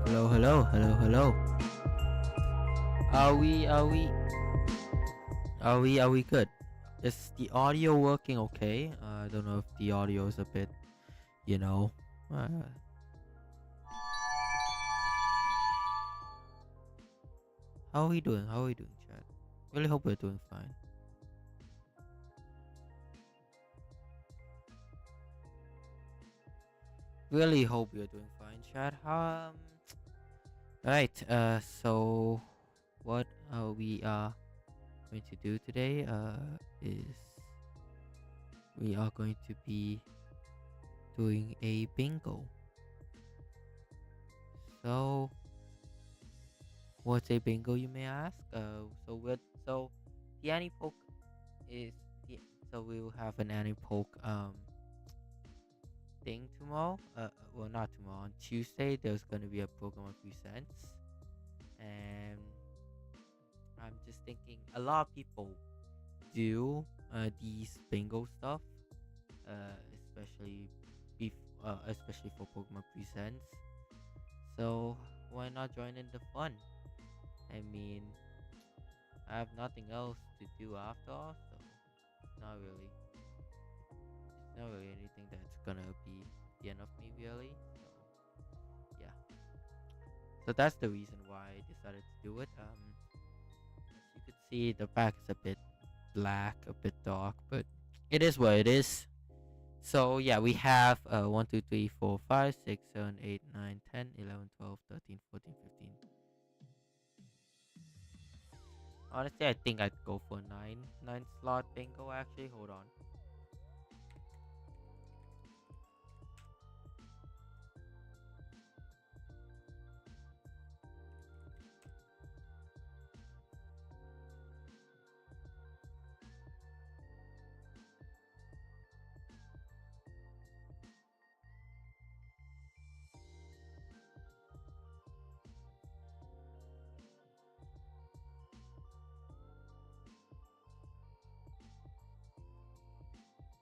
Hello, hello, hello, hello. Are we, are we, are we good? Is the audio working okay? I don't know if the audio is a bit, you know. Uh, how are we doing? How are we doing, chat? Really hope we're doing fine. Really hope you're doing fine, chat. Right. So what we are going to do today is we are going to be doing a bingo. So what's a bingo, you may ask? So the anti poke is the so we will have an anti poke thing tomorrow. Well, not tomorrow. On Tuesday, there's gonna be a Pokemon Presents, and I'm just thinking a lot of people do these bingo stuff, especially especially for Pokemon Presents. So why not join in the fun? I mean, I have nothing else to do after all, so not really. It's not really anything that's gonna be the end of me, really. So yeah. So that's the reason why I decided to do it. As you could see, the back is a bit black, a bit dark, but it is what it is. So yeah, we have 1, 2, 3, 4, 5, 6, 7, 8, 9, 10, 11, 12, 13, 14, 15. Honestly, I think I'd go for 9 slot bingo. Actually, hold on.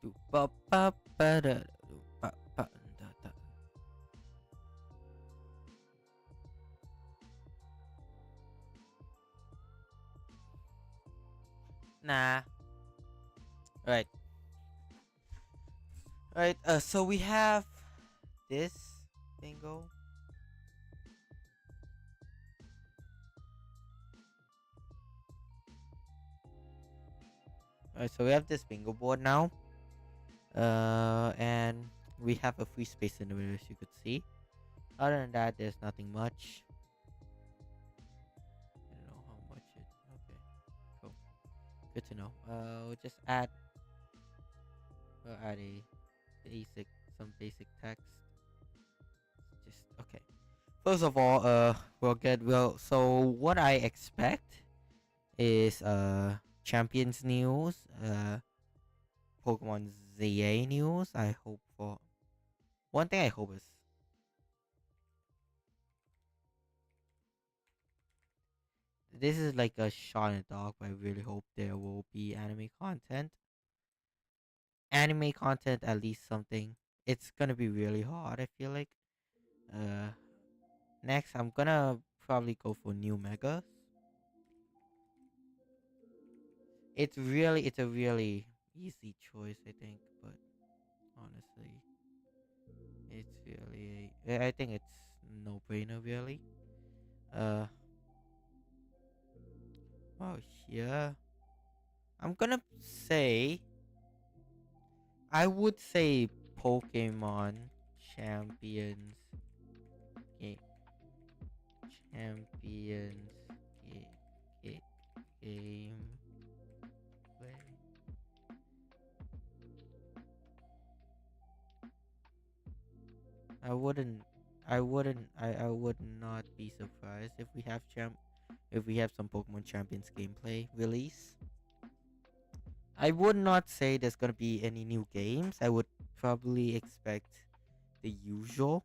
Do ba ba ba da do ba ba da da. Nah. Right. Right. So we have this bingo. Alright. So we have this bingo board now. And we have a free space in the middle, as you could see. Other than that, there's nothing much. I don't know how much it. Okay. Cool. Good to know. We'll just add. We'll add a basic, some basic text. Just okay. First of all, so what I expect is Champions news, Pokemon ZA news. I hope for one thing. I hope is this is like a shot in the dark, but I really hope there will be anime content. Anime content, at least something. It's gonna be really hard, I feel like. Uh, Next, I'm gonna probably go for new megas. It's a really easy choice, I think, but honestly, it's really, I think it's no brainer, really. Uh, oh, yeah. I'm gonna say, I would say Pokemon Champions Game. Champions Game. Game play. I wouldn't. I would not be surprised if we have some Pokemon Champions gameplay release. I would not say there's gonna be any new games. I would probably expect the usual.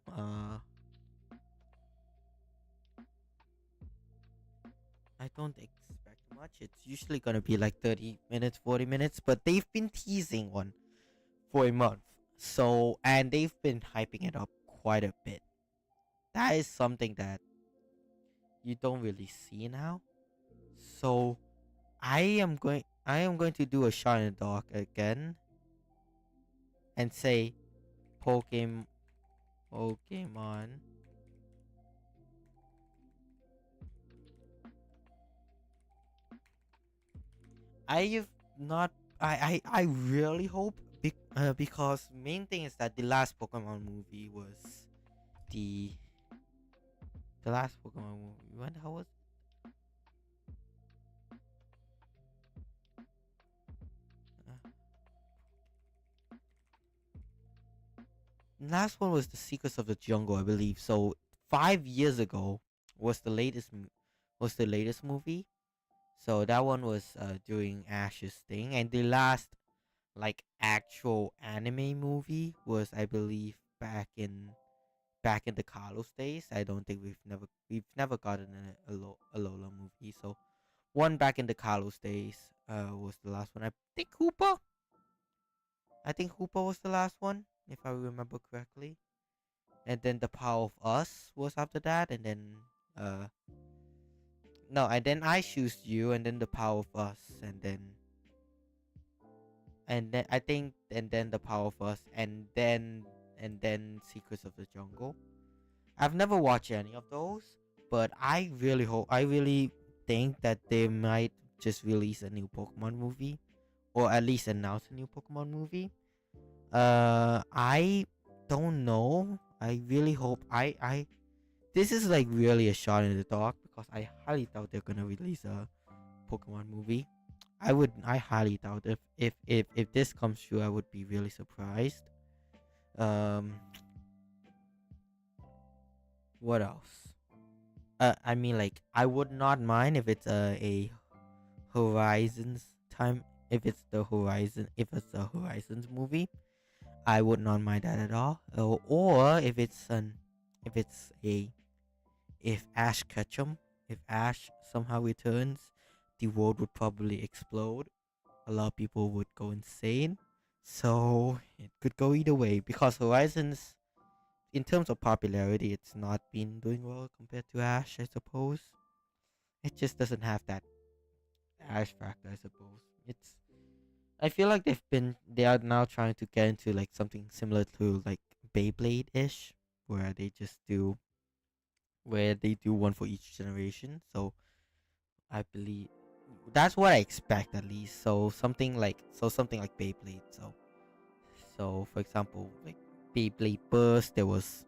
I don't expect much. It's usually gonna be like 30 minutes, 40 minutes, but they've been teasing one for a month. So and they've been hyping it up quite a bit. That is something that you don't really see now. So I am going to do a shot in the dark again and say Pokemon. I've not I really hope because main thing is that the last Pokemon movie was the the last Pokemon movie. When how was uh, last one was the Secrets of the Jungle, I believe. So 5 years ago was the was the latest movie. So that one was doing Ash's thing, and the last like actual anime movie was I believe back in the Carlos days. I don't think we've never gotten a Lola movie. So one back in the Carlos days was the last one. I think Hoopa was the last one if I remember correctly. And then the Power of Us was after that, and then uh no, and then I choose you, and then the Power of Us, and then I think and then the Power of Us, and then Secrets of the Jungle. I've never watched any of those, but I really think that they might just release a new Pokemon movie, or at least announce a new Pokemon movie. I don't know. I really hope I this is like really a shot in the dark because I highly doubt they're gonna release a Pokemon movie. I highly doubt if this comes true, I would be really surprised. Um, what else? I mean, like, I would not mind if it's a Horizons time. If it's the Horizon, if it's a Horizons movie, I would not mind that at all. Or if it's a, if Ash Ketchum, if Ash somehow returns, the world would probably explode. A lot of people would go insane. So it could go either way because Horizons, in terms of popularity, it's not been doing well compared to Ash, I suppose. It just doesn't have that Ash factor, I suppose. It's I feel like they are now trying to get into like something similar to like Beyblade ish, where they do one for each generation. So I believe that's what I expect at least. So something like Beyblade. So for example, like Beyblade Burst, there was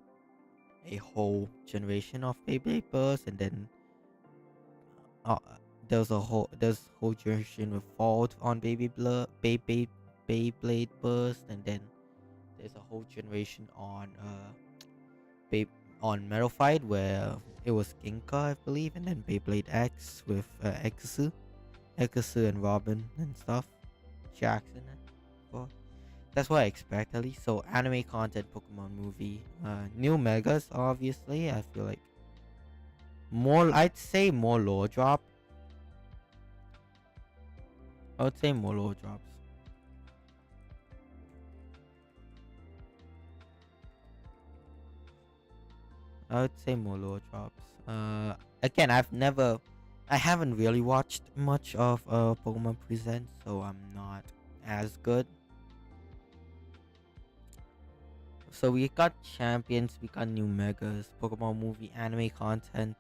a whole generation of Beyblade Burst, and then uh, there's whole generation with Fault on Beyblade Burst, and then there's a whole generation on Bay on Metal Fight where it was Ginka, I believe, and then Beyblade X with Exu and Robin and stuff, Jackson. Well, that's what I expect at least. So anime content, Pokemon movie, new megas obviously. I feel like I'd say more lore drop. I would say more lore drops. I would say more lore drops. Again, I haven't really watched much of Pokemon Presents, so I'm not as good. So we got champions, we got new megas, Pokemon movie, anime content,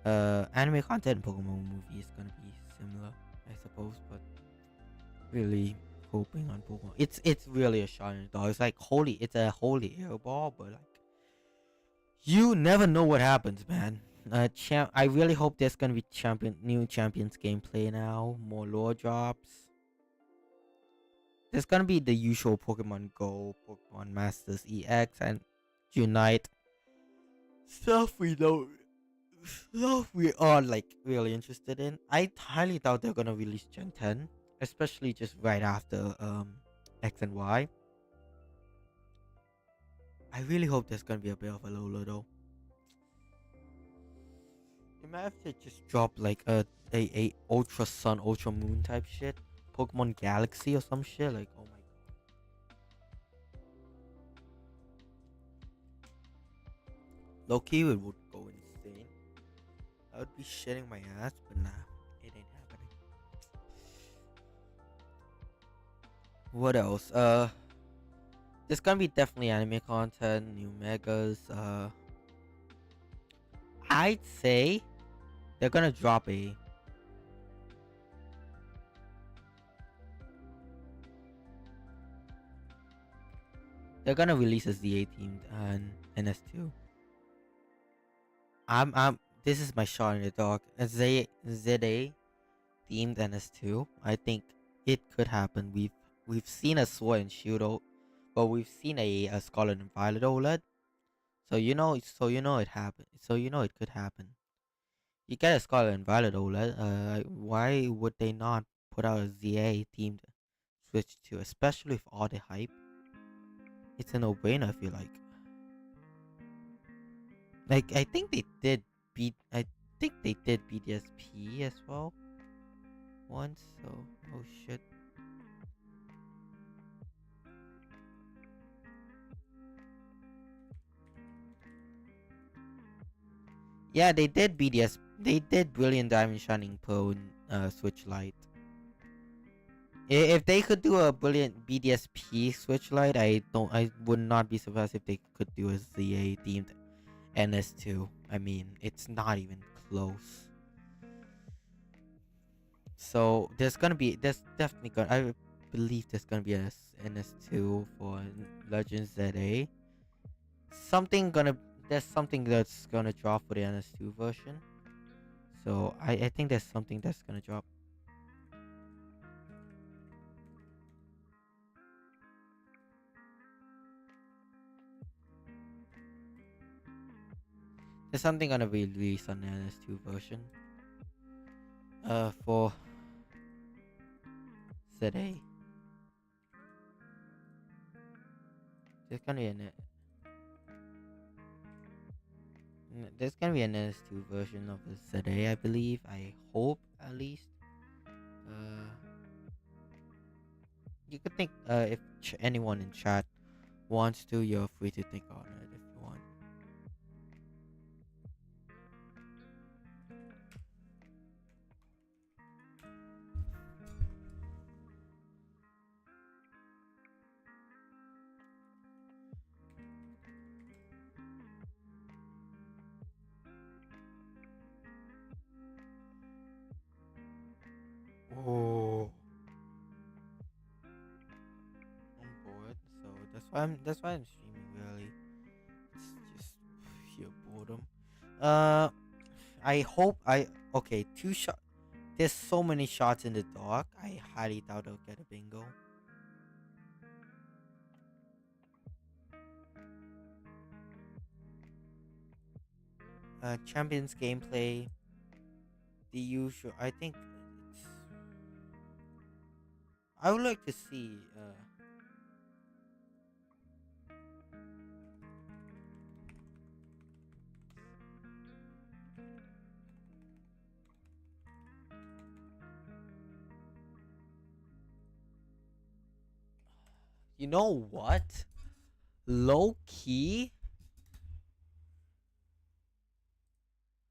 and Pokemon movie is gonna be similar, I suppose, but really hoping on Pokemon. It's really a shot in the dark. It's a holy air ball, but like you never know what happens, man. I really hope there's gonna be new champions gameplay now, more lore drops. There's gonna be the usual Pokemon Go, Pokemon Masters EX, and Unite stuff we are like really interested in. I highly doubt they're gonna release Gen 10, especially just right after X and Y. I really hope there's gonna be a bit of a Lola though. They might have to just drop like a Ultra Sun, Ultra Moon type shit. Pokemon Galaxy or some shit. Like, oh my god. Loki would go insane. I would be shitting my ass, but nah, it ain't happening. What else? There's gonna be definitely anime content, new megas. I'd say they're gonna drop a. They're gonna release a ZA themed and NS2. I'm. This is my shot in the dark. A ZA themed NS2. I think it could happen. We've seen a Sword and Shield, but we've seen a Scarlet and Violet OLED. So it happened. So it could happen. You get a Scarlet and Violet OLED. Why would they not put out a ZA themed Switch 2, especially with all the hype? It's a no-brainer. I feel like. I think they did beat. I think they did BDSP as well once. So oh shit. Yeah, they did BDS. They did Brilliant Diamond Shining Pearl Switch Lite. If they could do a Brilliant BDSP Switch Lite, I would not be surprised if they could do a ZA themed NS2. I mean, it's not even close. So there's definitely gonna, I believe there's gonna be a NS2 for Legends ZA. There's something that's gonna drop for the NS2 version. So I think there's something that's gonna drop. There's something gonna be released on the NS2 version. For ZA. There's gonna be an NS2 version of the ZA, I believe. I hope at least. Uh, you could think if anyone in chat wants to, you're free to think on it if you want. Oh, I'm bored, so that's why I'm streaming. Really, it's just pure boredom. Uh, I hope I okay. Two shot. There's so many shots in the dark. I highly doubt I'll get a bingo. Champions gameplay. The usual. I think it's. I would like to see. You know what? Low key.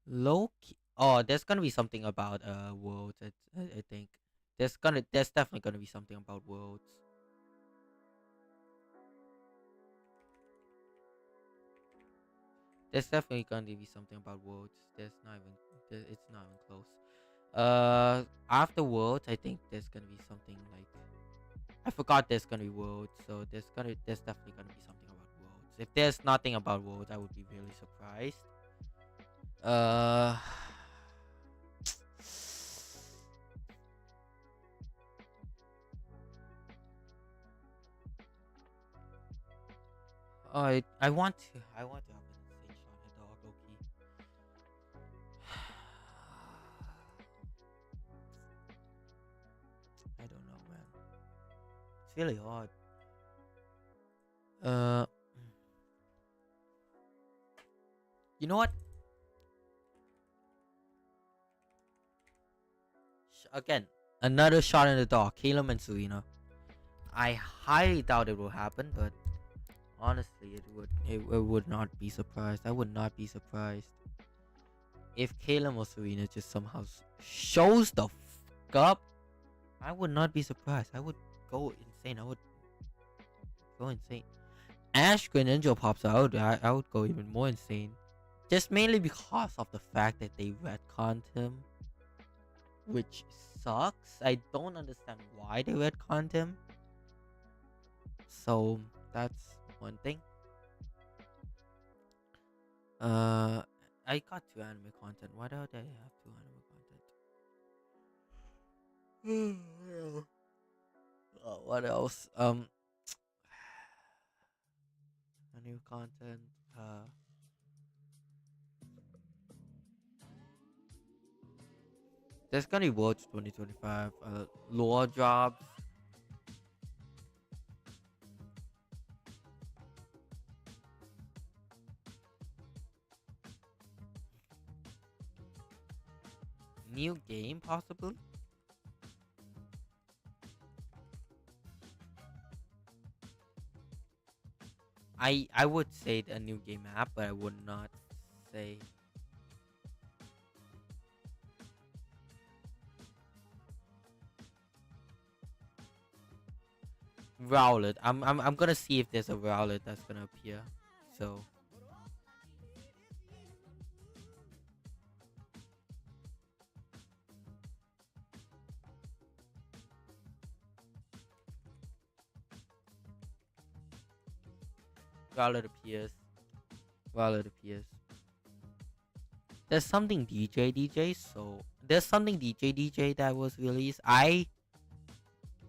Low key. Oh, there's gonna be something about worlds. I think there's definitely gonna be something about worlds. There's definitely gonna be something about worlds. It's not even close. After worlds, I think there's gonna be something like I forgot there's gonna be worlds. So there's definitely gonna be something about worlds. If there's nothing about worlds, I would be really surprised. Uh. I want to have an insane shot at dog, okay. I don't know, man. It's really hard. Uh, you know what? Again, another shot in the dark. Caleb and Serena. I highly doubt it will happen, but honestly, it would not be surprised. I would not be surprised. If Kayla or Serena just somehow shows the fuck up, I would not be surprised. I would go insane. I would go insane. Ash Greninja pops out, I would go even more insane. Just mainly because of the fact that they retconned him, which sucks. I don't understand why they retconned him. So that's one thing. Uh, I got two anime content. Why don't I have two anime content? What else? Anime content. There's gonna be Worlds 2025. Lore jobs. New game possibly. I would say a new game app, but I would not say Rowlet. I'm gonna see if there's a Rowlet that's gonna appear. So Rowlet appears. Rowlet appears. There's something DJ. So there's something DJ that was released. I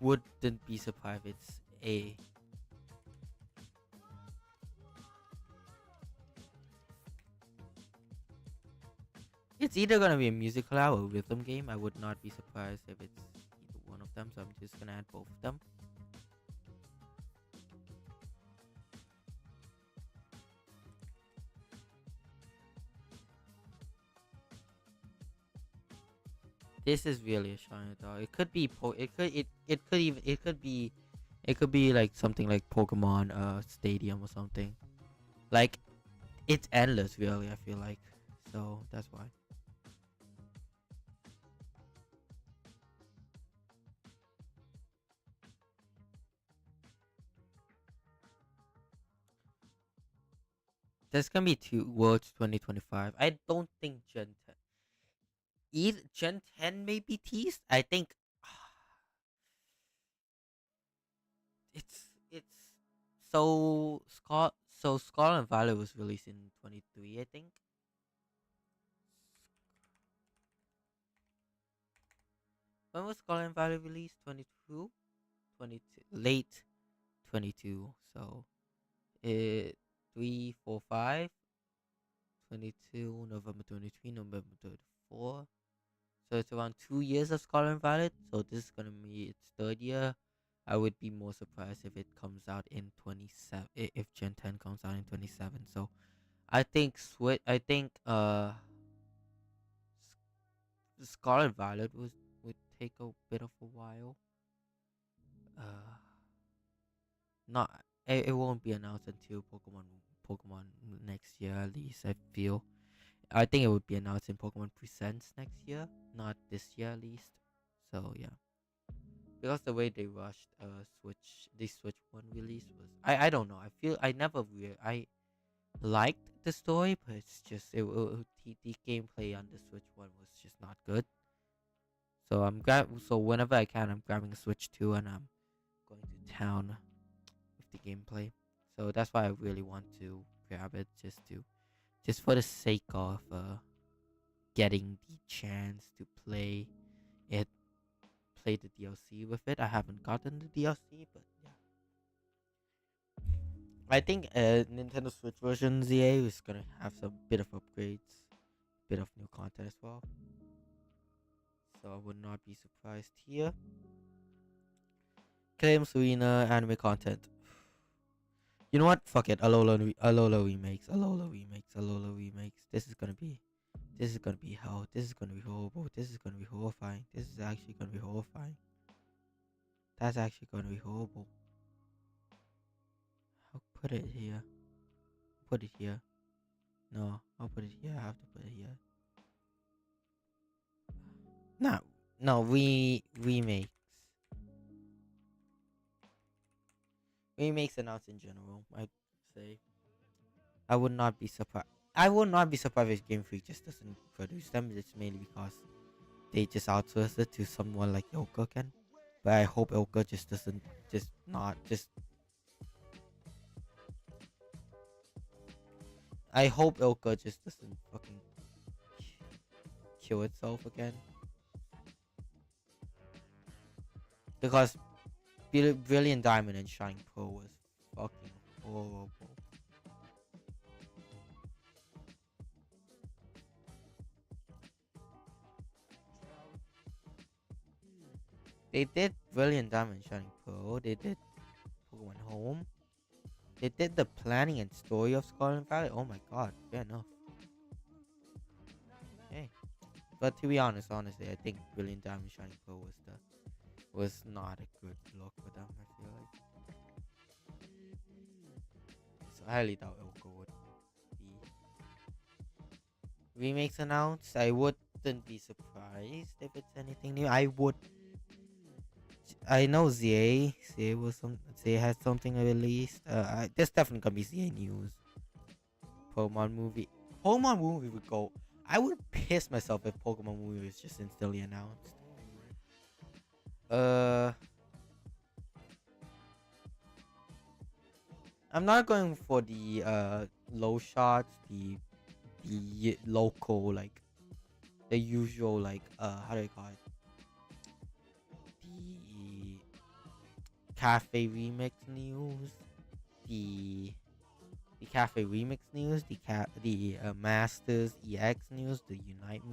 wouldn't be surprised if it's a. It's either gonna be a music collab or a rhythm game. I would not be surprised if it's either one of them. So I'm just gonna add both of them. This is really a shiny dog. It could be it could be like something like Pokemon Stadium or something. Like it's endless really, I feel like. So that's why. There's gonna be two Worlds 2025. I don't think Gen 10 either Gen 10 may be teased. I think it's so Scarlet and Violet was released in 23, I think. When was Scarlet and Violet released? 22? 22 late 22. So it 3 4 5 22 November 23 November 34. So it's around 2 years of Scarlet and Violet. So this is gonna be its third year. I would be more surprised if it comes out in 27. If Gen 10 comes out in 27. So I think Scarlet Violet would take a bit of a while. Uh, not it won't be announced until Pokemon next year at least. I feel. I think it would be announced in Pokemon Presents next year, not this year at least. So yeah, because the way they rushed Switch One release was I don't know. I feel I never I liked the story, but it's just the gameplay on the Switch One was just not good. So so whenever I can, I'm grabbing a Switch Two and I'm going to town with the gameplay. So that's why I really want to grab it just for the sake of getting the chance to it, play the DLC with it. I haven't gotten the DLC, but yeah. I think Nintendo Switch version ZA is gonna have some bit of upgrades, bit of new content as well. So I would not be surprised here. Claims Arena anime content. You know what? Fuck it. Alola remakes. Alola remakes. Alola remakes. This is gonna be hell. This is gonna be horrible. This is gonna be horrifying. This is actually gonna be horrifying. That's actually gonna be horrible. I'll put it here. Put it here. No, I'll put it here. I have to put it here. No, no, remakes announced in general. I'd say I would not be surprised. I would not be surprised if Game Freak just doesn't produce them. It's mainly because they just outsource it to someone like Ilka can. But I hope Ilka just doesn't just not just. I hope Ilka just doesn't fucking kill itself again because Brilliant Diamond and Shine Pearl was fucking horrible. They did Brilliant Diamond and Shining Pearl. They did Pokemon Home. They did the planning and story of Scarlet Valley. Oh my god, fair enough. Hey, but to be honest, honestly, I think Brilliant Diamond Shining Pearl was not a good look for them. I feel like so I highly doubt Ilka would be remakes announced. I wouldn't be surprised if it's anything new. I know ZA had something released. There's definitely gonna be ZA news. Pokemon movie. Pokemon movie would go. I would piss myself if Pokemon movie was just instantly announced. Uh, I'm not going for the low shots, the local like the usual like how do I call it? The cafe remix news, the cafe remix news, the Masters EX news, the Unite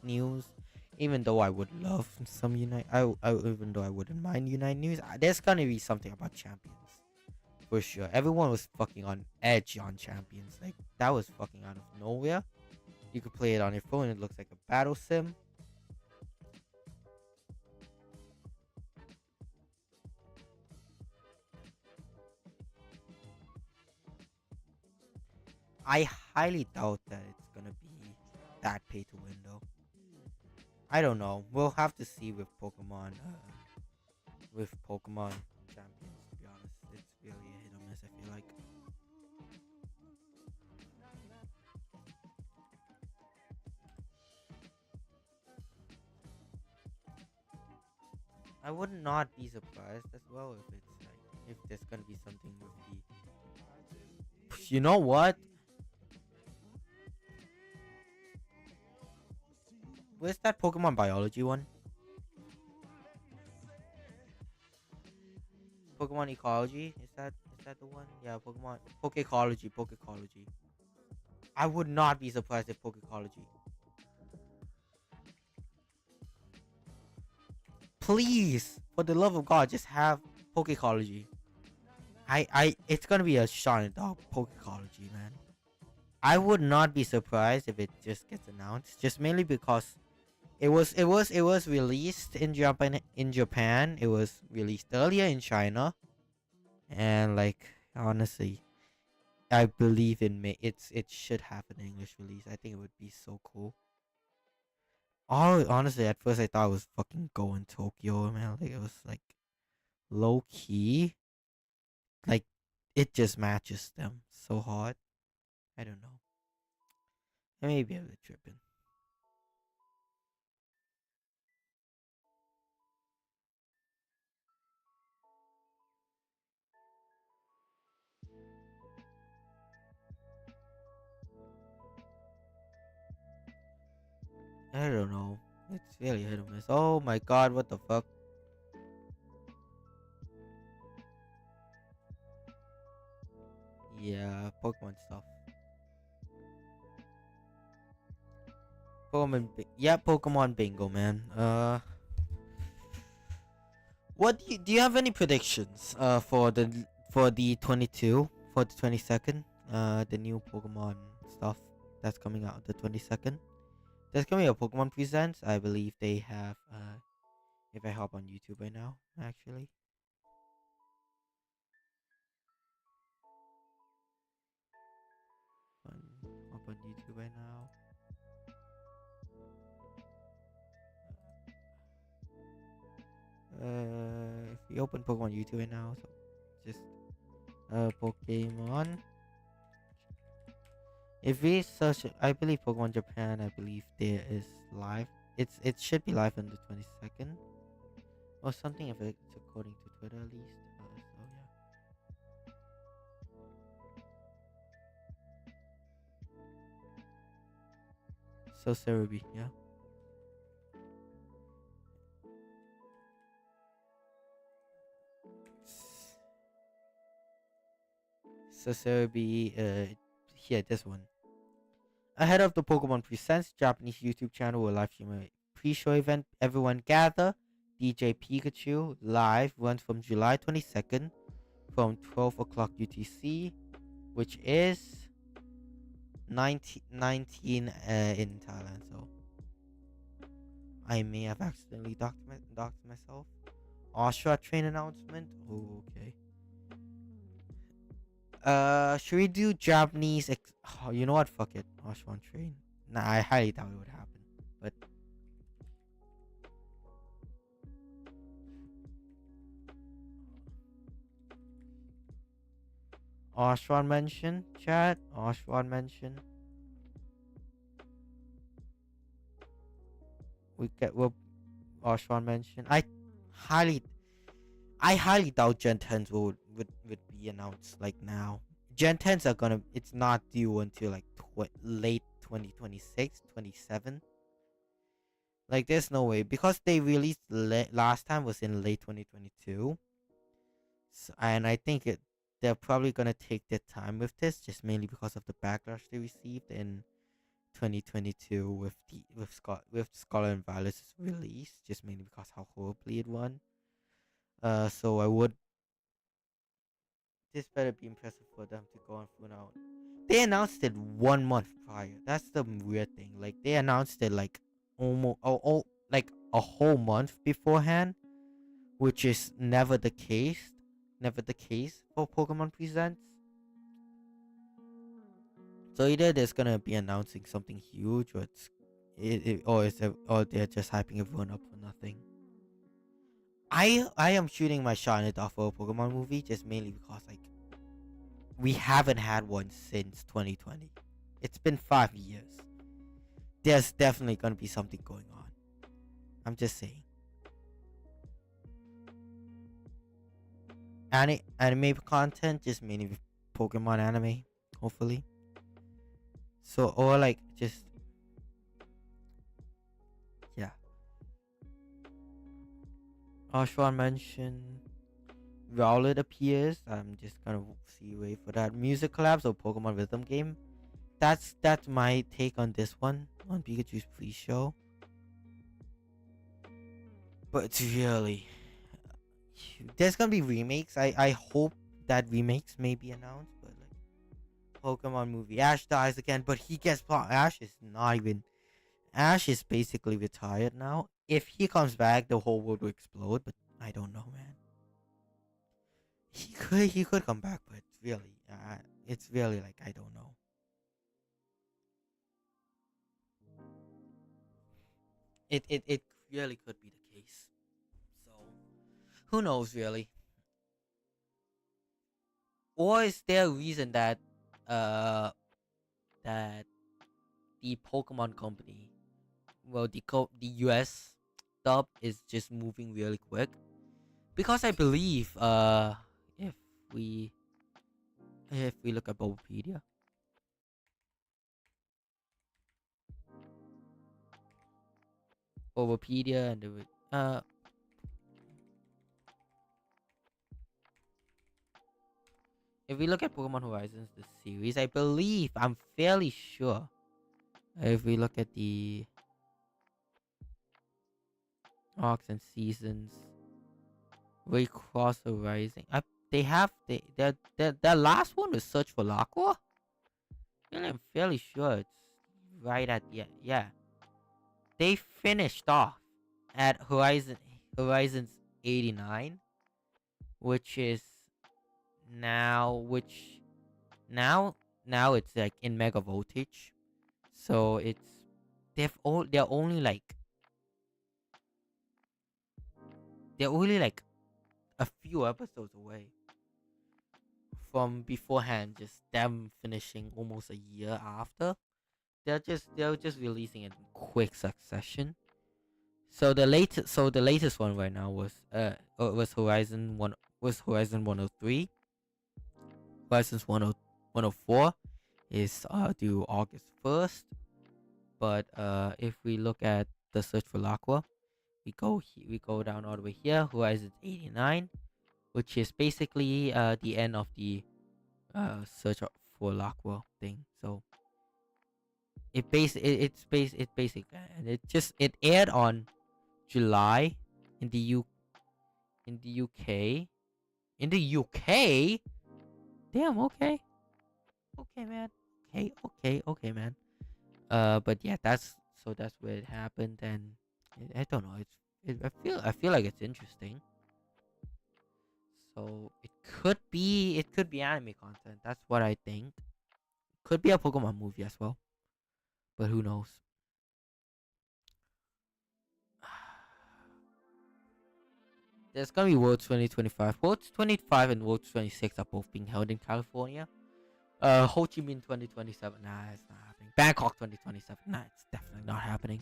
news. Even though I would love some Unite, even though I wouldn't mind Unite news, there's gonna be something about champions for sure. Everyone was fucking on edge on champions, like that was fucking out of nowhere. You could play it on your phone. It looks like a battle sim. I highly doubt that it's gonna be that pay to win though. I don't know. We'll have to see with Pokemon. With Pokemon Champions, to be honest, it's really a hit or miss. I feel like I would not be surprised as well if it's like if there's gonna be something with the. You know what? Where's that Pokemon Biology one? Pokemon Ecology? Is that the one? Yeah, Pokemon Pokecology. Pokecology. I would not be surprised if Pokecology. Please, for the love of God, just have Pokecology. It's gonna be a shot in the dog Pokecology, man. I would not be surprised if it just gets announced, just mainly because it was released in Japan. In Japan, it was released earlier in China, and like honestly, I believe in me. It should have an English release. I think it would be so cool. Oh, honestly, at first I thought it was fucking going Tokyo, man. Like it was like low key, like it just matches them so hard. I don't know. I may be a bit tripping. I don't know. It's really hit or miss. Oh my god, what the fuck? Yeah, Pokemon stuff. Yeah, Pokemon Bingo, man. What do you have any predictions? For the 22 for the 22nd, the new Pokemon stuff that's coming out the 22nd. There's gonna be a Pokemon Presents. I believe they have. If I hop on YouTube right now, actually, on, hop on YouTube right now. If we open Pokemon YouTube right now, so just Pokemon. If we search, I believe Pokemon Japan. I believe there is live. It should be live on the 22nd or something. If it's according to Twitter at least. So yeah. So Cerebi, yeah. So Cerebi, here this one. Ahead of the Pokemon Presents Japanese YouTube channel will live stream a pre-show event. Everyone gather. DJ Pikachu live runs from July 22nd from 12 o'clock UTC, which is 19 in Thailand. So I may have accidentally docked myself. Ostra train announcement. Oh, okay. Should we do Japanese? Oh, you know what? Fuck it. Ostra train. Nah, I highly doubt it would happen. But Osran mention, chat. Osran mention. We get what Osran mention. Highly, I highly doubt Gen 10s would be announced like now. Gen 10s are gonna. It's not due until like late 2026, 27. Like there's no way because they released last time was in late 2022. So, and I think they're probably gonna take their time with this, just mainly because of the backlash they received in 2022 with Scarlet and Violet's release, just mainly because how horribly it won. So I would. This better be impressive for them to go on through now. They announced it 1 month prior. That's the weird thing. Like they announced it like almost like a whole month beforehand, which is never the case. Never the case for Pokemon Presents. So either there's gonna be announcing something huge, or or they're just hyping everyone up for nothing. I am shooting my shot at for a Pokemon movie just mainly because like we haven't had one since 2020. It's been 5 years. There's definitely gonna be something going on. I'm just saying. Anime content just mainly with Pokemon anime, hopefully. So or like just yeah. Ashwan mentioned Rowley appears. I'm just gonna wait for that. Music collabs or Pokemon rhythm game. That's my take on this one on Pikachu's pre-show. But it's really there's gonna be remakes. I hope that remakes may be announced, but like Pokemon movie. Ash dies again, but he gets Ash is not even Ash is basically retired now. If he comes back, the whole world will explode, but I don't know, man. He could come back, but it's really like I don't know. It really could be the case. So who knows really? Or is there a reason that uh that the Pokemon company, well the US stuff is just moving really quick? Because I believe if we if we look at Bulbapedia, and if we look at Pokemon Horizons, the series, I believe, I'm fairly sure. If we look at the arcs and seasons, Raycross Rising, they have their last one was Search for Laqua. I'm fairly sure it's right at yeah. They finished off at Horizons 89, which is now which now it's like in mega voltage, so they're only like they're only like a few episodes away from beforehand, just them finishing almost a year after. They're just releasing it in quick succession. So the latest one right now was Horizon 103. Horizon 104 is due August 1st. But if we look at the search for Laqua, we go down all the way here. Horizon 89, which is basically the end of the search for Laqua thing. So it's basic, and it aired on July in the U in the UK. In the UK? Damn, okay, man. Okay, man. But yeah, that's where it happened, and I don't know. I feel like it's interesting. So it could be anime content. That's what I think. Could be a Pokemon movie as well, but who knows? There's gonna be Worlds 2025. Worlds 25 and Worlds 26 are both being held in California. Ho Chi Minh 2027. Nah, it's not happening. Bangkok 2027. Nah, it's definitely not happening.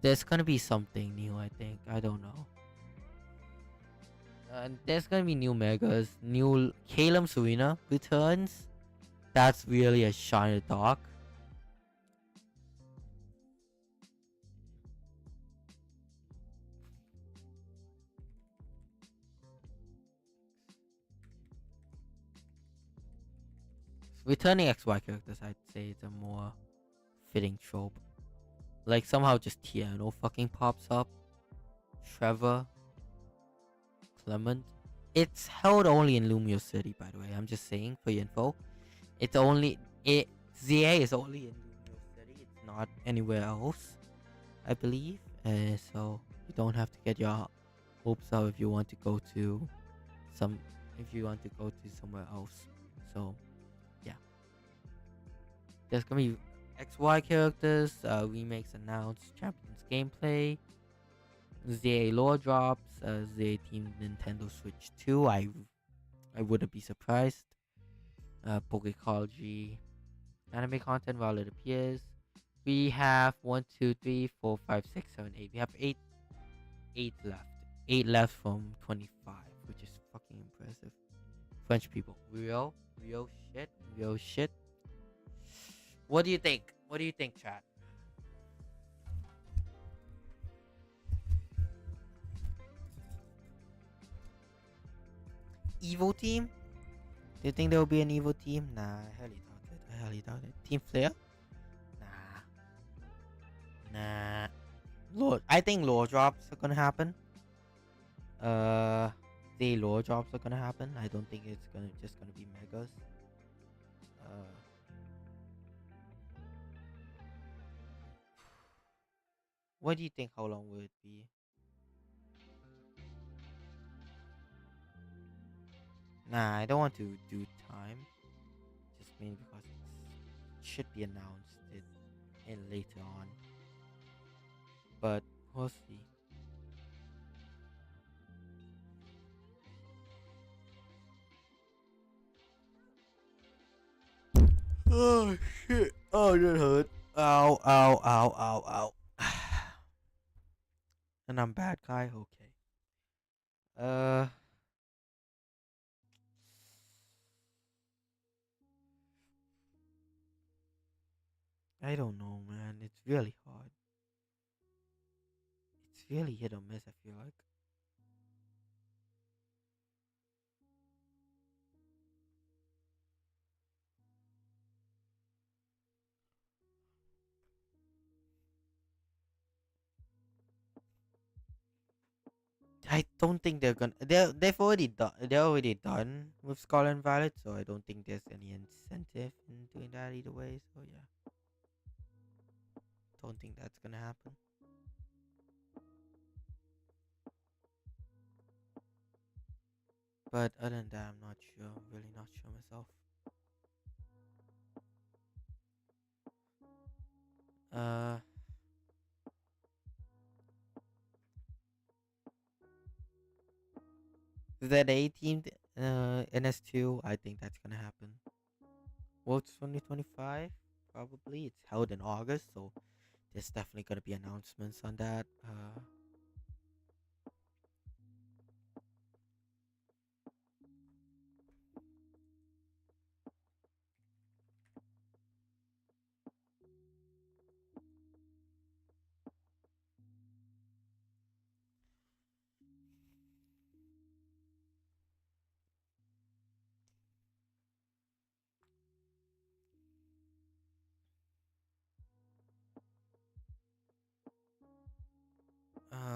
There's gonna be something new. I think. I don't know. There's gonna be new megas. New Calum Serena returns. That's really a shot in the dark. Returning XY characters, I'd say it's a more fitting trope. Like somehow just Tiano fucking pops up. Trevor, Clement. It's held only in Lumio City, by the way. I'm just saying for your info. It's only it ZA is only in Lumio City. It's not anywhere else, I believe. So you don't have to get your hopes up if you want to go to some if you want to go to somewhere else. So yeah. There's gonna be XY characters, remakes announced, champions gameplay, ZA lore drops, ZA Team Nintendo Switch 2. I wouldn't be surprised. Pokecology, anime content while it appears. We have 1, 2, 3, 4, 5, 6, 7, 8. We have eight left. 8 left from 25, which is fucking impressive. French people. Real shit. What do you think? What do you think, chat? Evil team? Do you think there will be an evil team? Nah, I highly doubt it. Team Flare? Nah. Lord, I think lore drops are gonna happen. The lore drops are gonna happen. I don't think it's gonna be megas. Uh, what do you think? How long will it be? Nah, I don't want to do time. Just mainly because it should be announced in later on. But we'll see. Oh shit! Oh, that hurt. Ow, ow, ow, ow, ow. And I'm bad guy. Okay. Uh, I don't know, man. It's really hard. It's really hit or miss. I feel like. I don't think they're gonna. They're already done with Scarlet and Violet, so I don't think there's any incentive in doing that either way. So yeah, don't think that's gonna happen. But other than that, I'm not sure. I'm really not sure myself. Uh, ZA team, NS2. I think that's gonna happen. Worlds 2025, probably. It's held in August, so there's definitely gonna be announcements on that.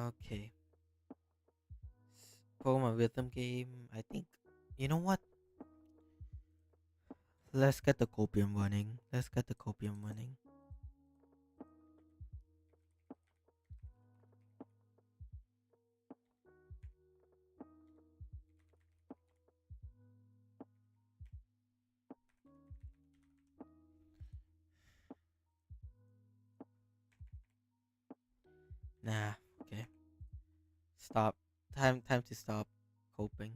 Okay. Pokemon rhythm game. I think. You know what? Let's get the copium running. Let's get the copium running. Nah. Okay. Stop. Time to stop coping.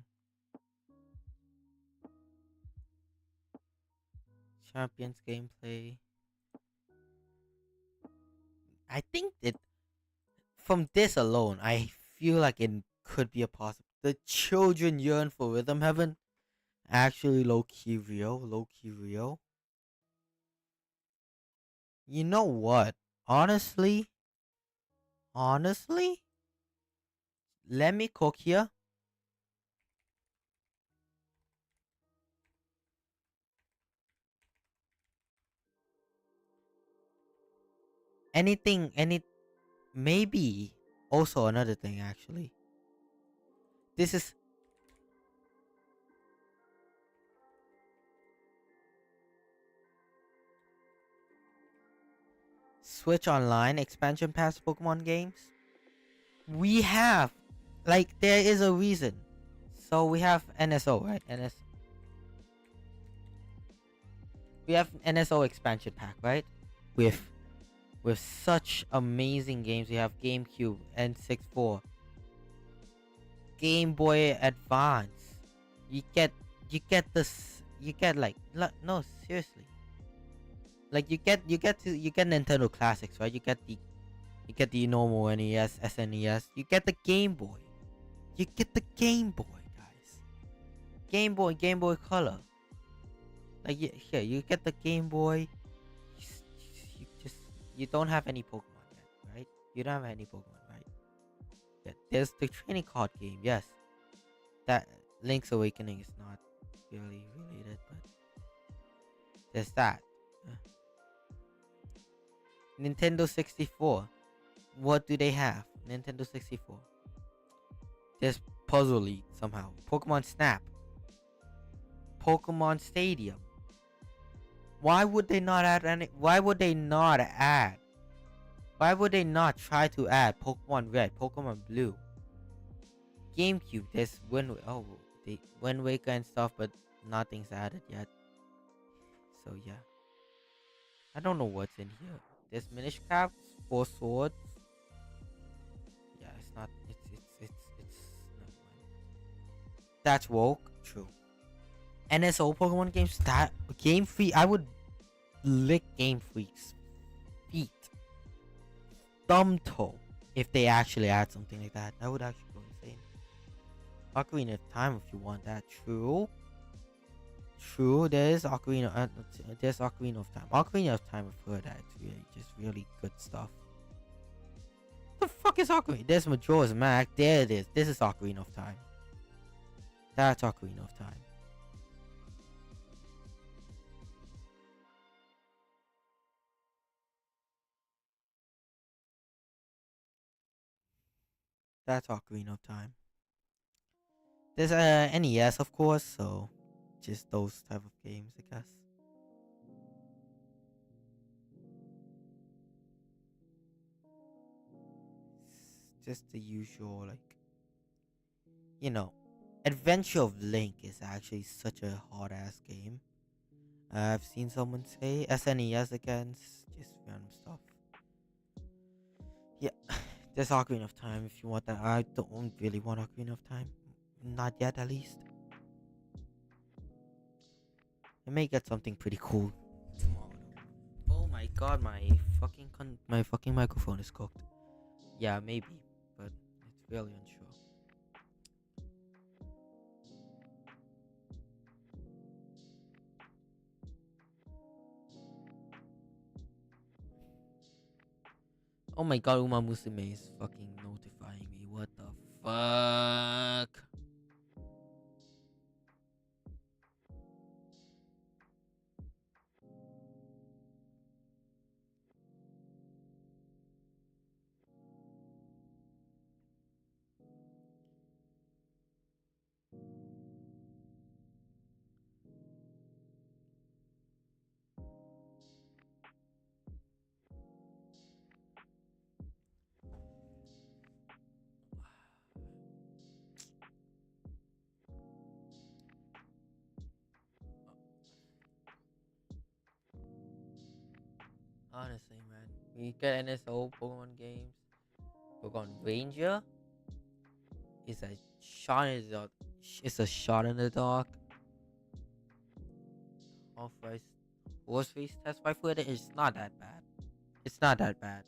Champions gameplay. I think that from this alone, I feel like it could be a possible. The children yearn for rhythm heaven. Actually, low key real. Low key real. You know what? Honestly, honestly, let me cook here. Any maybe also another thing actually. This is Switch Online expansion pass Pokemon games. We have like there is a reason. So we have NSO, right? We have NSO expansion pack, right? With with such amazing games. We have GameCube, N64, Game Boy Advance. You get this. You get like no seriously. Like you get Nintendo classics, right? You get the normal NES, SNES. You get the Game Boy. You get the Game Boy, guys. Game Boy Color. Like here, you get the Game Boy. You just you don't have any Pokemon yet, right? You don't have any Pokemon, right? Yeah, there's the training card game. Yes, that Link's Awakening is not really related, but there's that. Uh, Nintendo 64. What do they have? Nintendo 64. There's Puzzle League somehow. Pokemon Snap. Pokemon Stadium. Why would they not add any? Why would they not add? Why would they not try to add Pokemon Red, Pokemon Blue, GameCube? There's Wind Waker and stuff, but nothing's added yet. So yeah, I don't know what's in here. There's Minish Caps, 4 swords. Yeah, it's not. It's. Never mind. That's woke. True. NSO Pokemon games. That Game Freak. I would lick Game Freak's feet, thumb toe, if they actually add something like that. That would actually go insane. Ocarina of Time, if you want that. True. True. There's Ocarina. There's Ocarina of Time. Ocarina of Time. I've heard that it's really just really good stuff. The fuck is Ocarina? There's Majora's Mask. There it is. This is Ocarina of Time. That's Ocarina of Time. That's Ocarina of Time. There's NES, of course, so just those type of games, I guess. Just the usual, like, you know, Adventure of Link is actually such a hard ass game. I've seen someone say SNES again, just random stuff. Yeah, there's Ocarina of Time if you want that. I don't really want Ocarina of Time. Not yet, at least. I may get something pretty cool tomorrow. Oh my god, my fucking microphone is cooked. Yeah, maybe, but it's really unsure. Oh my god, Uma Musume is fucking notifying me. What the fuck? Honestly, man, we get NSO Pokemon games. Pokemon Ranger is a shot in the it's a shot in the dark. Authorized horse face test rifle. It's not that bad. It's not that bad.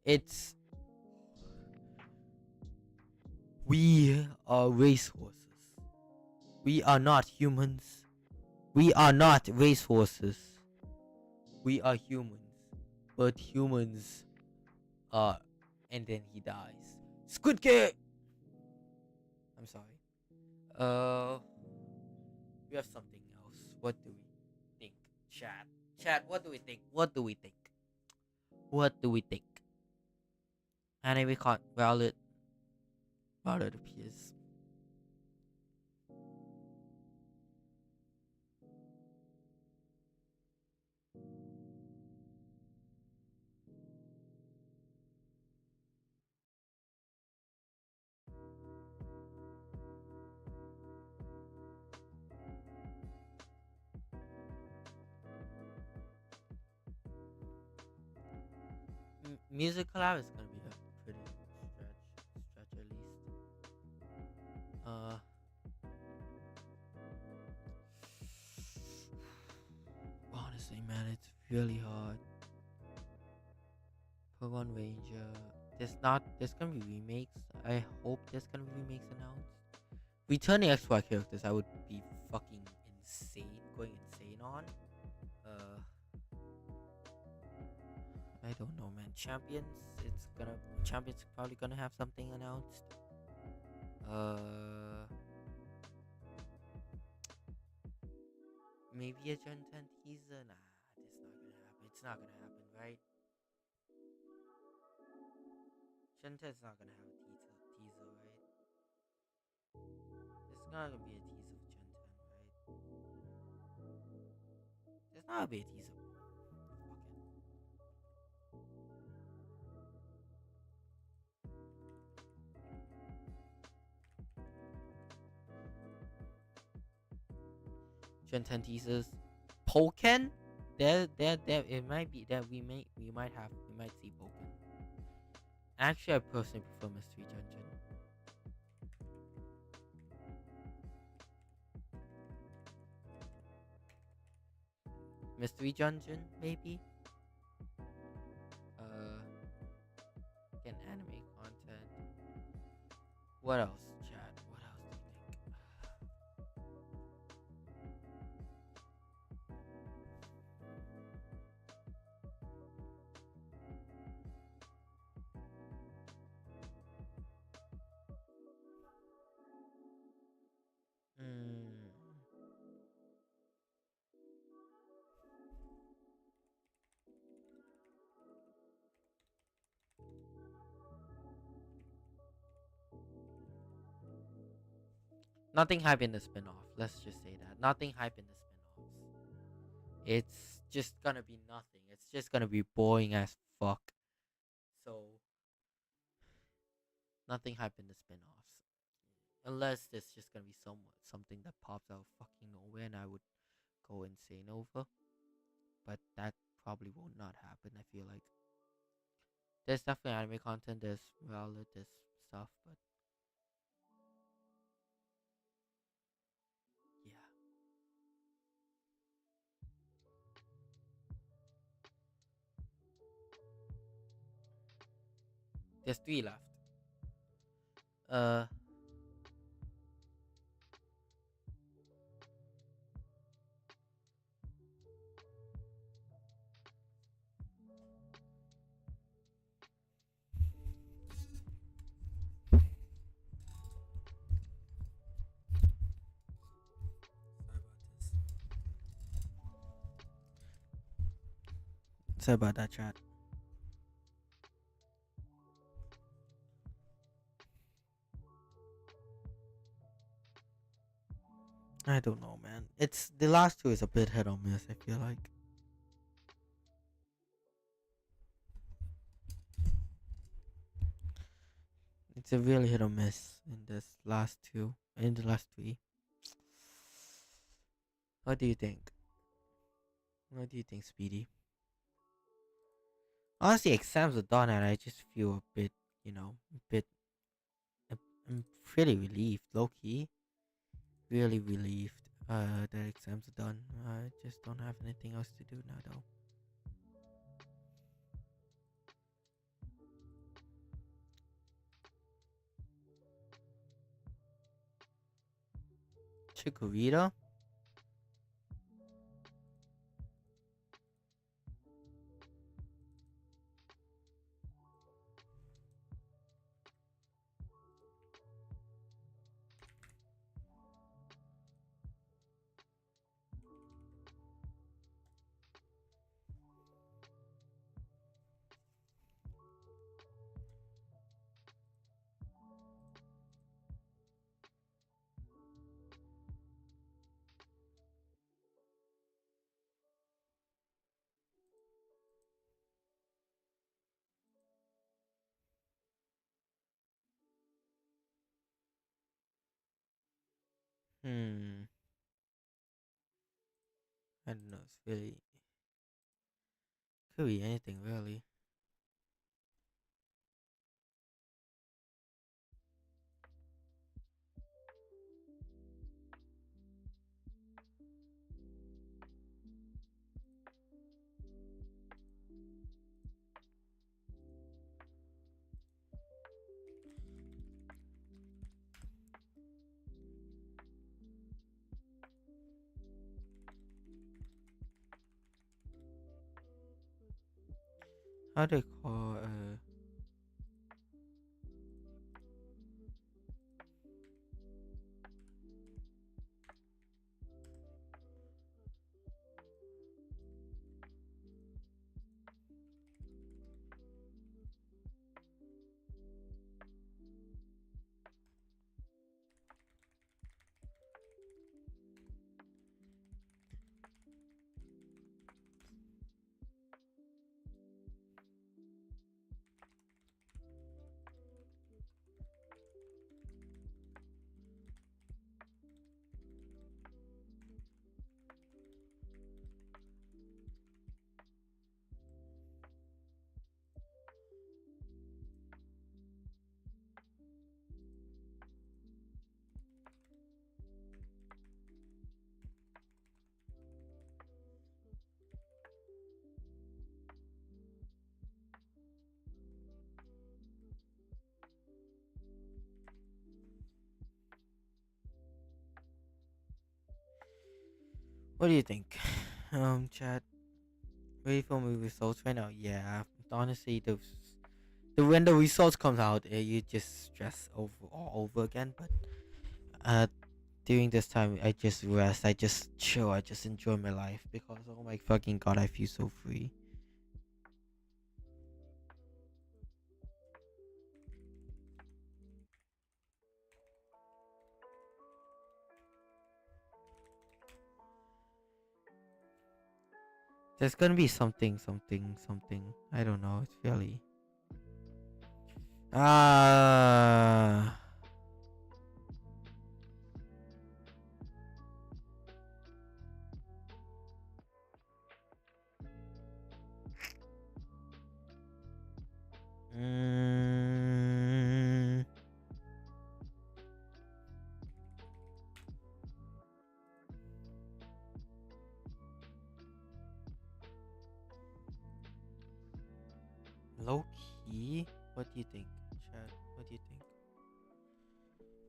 It's we are racehorses. We are not humans. We are not racehorses. We are humans. But humans are. And then he dies. Squid Game! I'm sorry. Uh, we have something else. What do we think? Chat. Chat, what do we think? What do we think? What do we think? Anime can't valid. Valid appears. Music collab is gonna be a pretty stretch at least. Uh, honestly, man, it's really hard. Pokemon Ranger. There's gonna be remakes. I hope there's gonna be remakes announced. Returning XY characters, I would be fucking insane, going insane on. Uh, I don't know, man. Champions probably gonna have something announced. Uh, maybe a Gen 10 teaser. Nah, it's not gonna happen. It's not gonna happen, right? Gen 10's not gonna have a teaser, right? There's not gonna be a teaser for Gen 10, right? There's not gonna be a teaser. Gen 10 teasers. Pokken? There. It might be that we might see Pokken. Actually, I personally prefer Mystery Dungeon. Mystery Dungeon, maybe. Again, anime content. What else, Chad? What else do you think? Mm. Nothing hype in the spin-off. Let's just say that. Nothing hype in the spin-offs. It's just gonna be nothing. It's just gonna be boring as fuck. So nothing hype in the spin-offs. Unless there's just gonna be something that pops out fucking nowhere and I would go insane over. But that probably will not happen. I feel like there's definitely anime content, there's stuff, but There's three left. Uh, sorry about that, chat. I don't know, man. It's the last two is a bit hit or miss. I feel like it's a really hit or miss in this last two. In the last three. What do you think? What do you think, Speedy? Honestly, exams are done, and I just feel a bit, a bit. I'm really relieved, low key. Really relieved. The exams are done. I just don't have anything else to do now, though. Chikorita? Hmm. I don't know. It's really could be anything really. How do they call what do you think? Chat. Ready for my results right now? Yeah. Honestly, when the results comes out, you just stress over all over again. But uh, during this time, I just rest. I just chill. I just enjoy my life because oh my fucking god, I feel so free. There's gonna be something, something, something. I don't know. It's really ah. Mm, low key. What do you think, Chad? What do you think?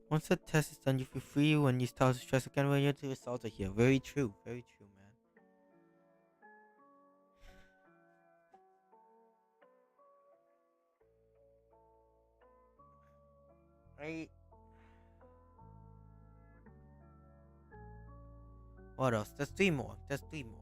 Once the test is done, you feel free when you start to stress again when your results are here. Very true, man. I. What else? There's three more. There's three more.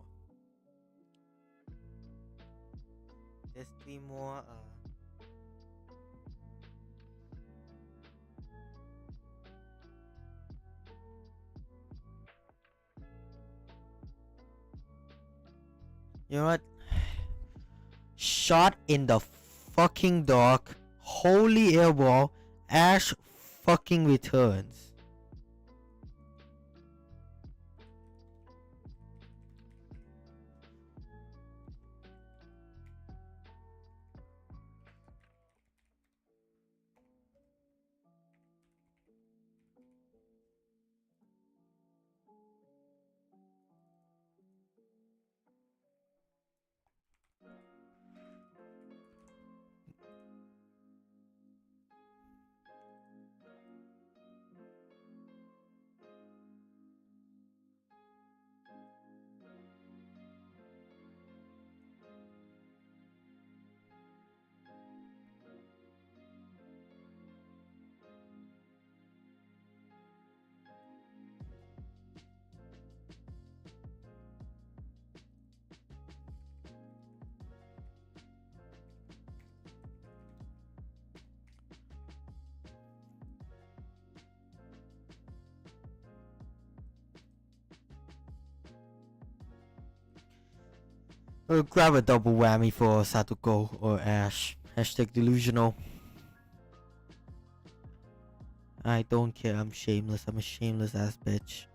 You know what? Shot in the fucking dark. Holy airball. Ash fucking returns. Grab a double whammy for Satuko or Ash. Hashtag delusional. I don't care. I'm shameless. I'm a shameless ass bitch.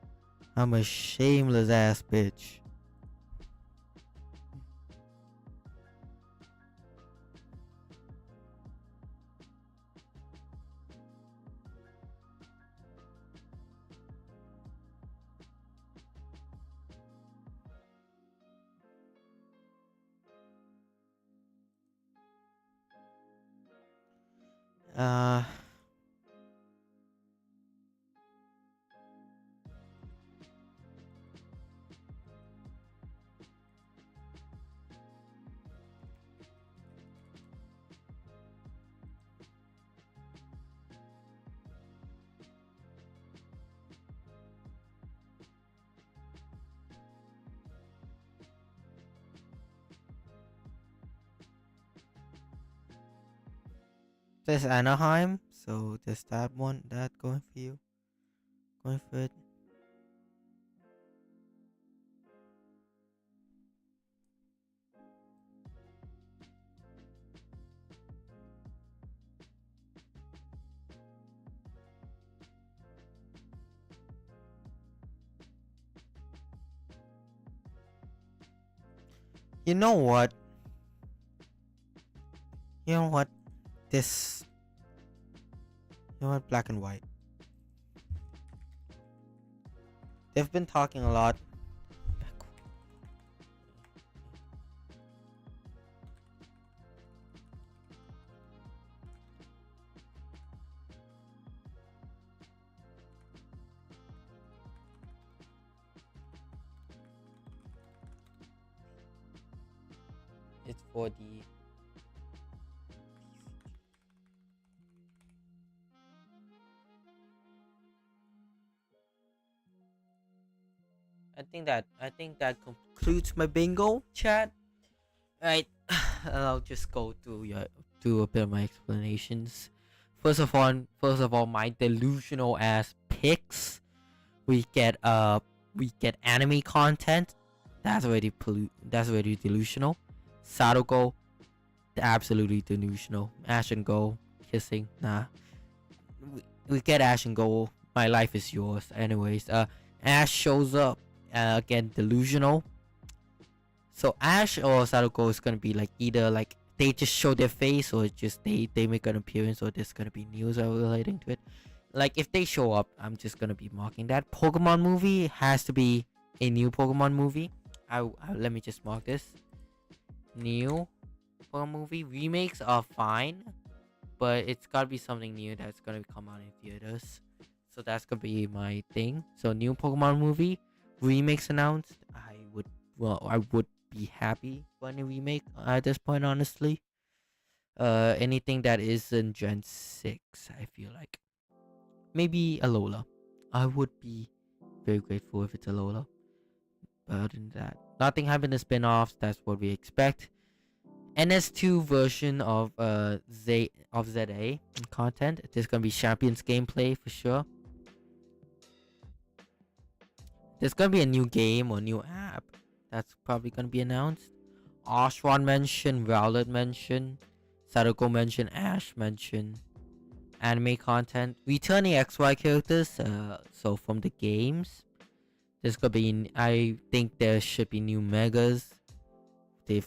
Uh, there's Anaheim, so there's that going for you. Going for it. You know what? This. You know what? Black and white. They've been talking a lot. It's for the. I think that concludes my bingo chat. Right, I'll just go through a bit of my explanations. First of all, my delusional ass picks. We get anime content. That's already delusional. Sadoko, absolutely delusional. Ash and Go kissing, nah. We get Ash and Go. My life is yours. Anyways, Ash shows up. Again, delusional. So Ash or Sadoko is gonna be like either like they just show their face or just they make an appearance or there's gonna be news relating to it. Like if they show up, I'm just gonna be mocking that. Pokemon movie has to be a new Pokemon movie. Let me just mark this. New Pokemon movie. Remakes are fine. but it's gotta be something new that's gonna come out in theaters. So that's gonna be my thing. So new Pokemon movie remakes announced. I would be happy for any remake at this point, honestly. Anything that isn't Gen 6, I feel like maybe a Lola. I would be very grateful if it's a Lola. But other than that, nothing happened in spin-offs. That's what we expect. NS2 version of ZA content. There's gonna be Champions gameplay for sure. There's gonna be a new game or new app that's probably gonna be announced. Oshron mentioned, Rowley mentioned, Sadako mentioned, Ash mentioned. Anime content, returning XY characters. So from the games, there's gonna be. I think there should be new megas. They